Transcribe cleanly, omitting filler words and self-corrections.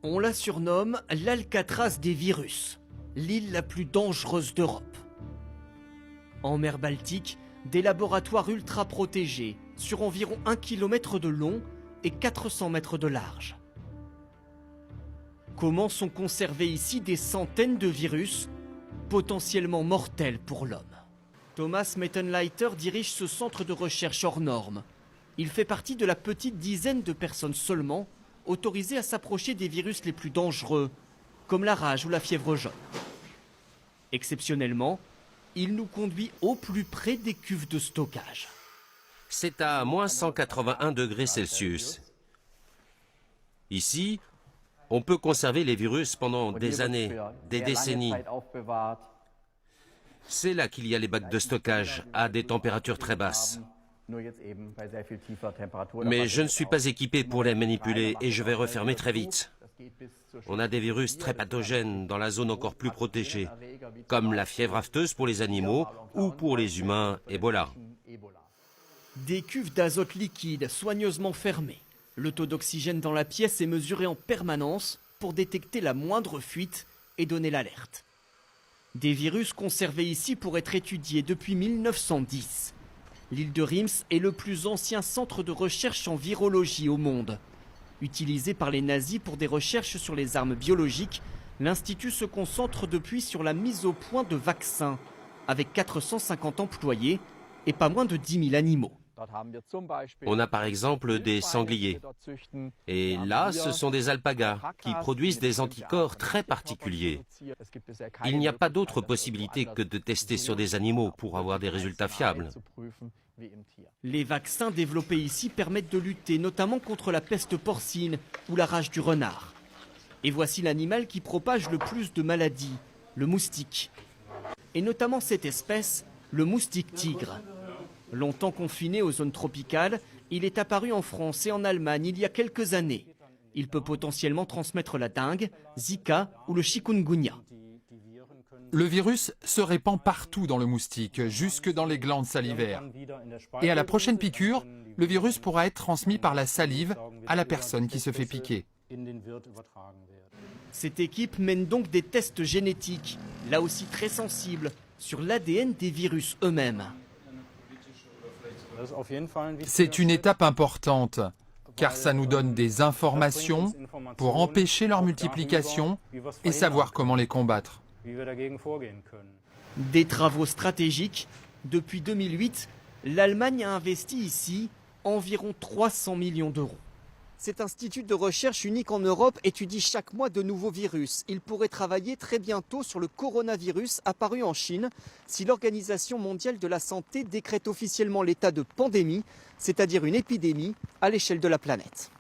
On la surnomme l'Alcatraz des virus, l'île la plus dangereuse d'Europe. En mer Baltique, des laboratoires ultra protégés sur environ 1 km de long et 400 mètres de large. Comment sont conservés ici des centaines de virus potentiellement mortels pour l'homme? Thomas Mettenleiter dirige ce centre de recherche hors norme. Il fait partie de la petite dizaine de personnes seulement autorisées à s'approcher des virus les plus dangereux, comme la rage ou la fièvre jaune. Exceptionnellement, il nous conduit au plus près des cuves de stockage. C'est à moins 181 degrés Celsius. Ici, on peut conserver les virus pendant des années, des décennies. C'est là qu'il y a les bacs de stockage, à des températures très basses. Mais je ne suis pas équipé pour les manipuler et je vais refermer très vite. On a des virus très pathogènes dans la zone encore plus protégée, comme la fièvre afteuse pour les animaux ou pour les humains, Ebola. Des cuves d'azote liquide soigneusement fermées. Le taux d'oxygène dans la pièce est mesuré en permanence pour détecter la moindre fuite et donner l'alerte. Des virus conservés ici pour être étudiés depuis 1910. L'île de Reims est le plus ancien centre de recherche en virologie au monde. Utilisé par les nazis pour des recherches sur les armes biologiques, l'Institut se concentre depuis sur la mise au point de vaccins, avec 450 employés et pas moins de 10 000 animaux. On a par exemple des sangliers. Et là, ce sont des alpagas qui produisent des anticorps très particuliers. Il n'y a pas d'autre possibilité que de tester sur des animaux pour avoir des résultats fiables. Les vaccins développés ici permettent de lutter notamment contre la peste porcine ou la rage du renard. Et voici l'animal qui propage le plus de maladies, le moustique. Et notamment cette espèce, le moustique tigre. Longtemps confiné aux zones tropicales, il est apparu en France et en Allemagne il y a quelques années. Il peut potentiellement transmettre la dengue, Zika ou le chikungunya. Le virus se répand partout dans le moustique, jusque dans les glandes salivaires. Et à la prochaine piqûre, le virus pourra être transmis par la salive à la personne qui se fait piquer. Cette équipe mène donc des tests génétiques, là aussi très sensibles, sur l'ADN des virus eux-mêmes. C'est une étape importante, car ça nous donne des informations pour empêcher leur multiplication et savoir comment les combattre. Des travaux stratégiques. Depuis 2008, l'Allemagne a investi ici environ 300 millions d'euros. Cet institut de recherche unique en Europe étudie chaque mois de nouveaux virus. Il pourrait travailler très bientôt sur le coronavirus apparu en Chine si l'Organisation mondiale de la santé décrète officiellement l'état de pandémie, c'est-à-dire une épidémie à l'échelle de la planète.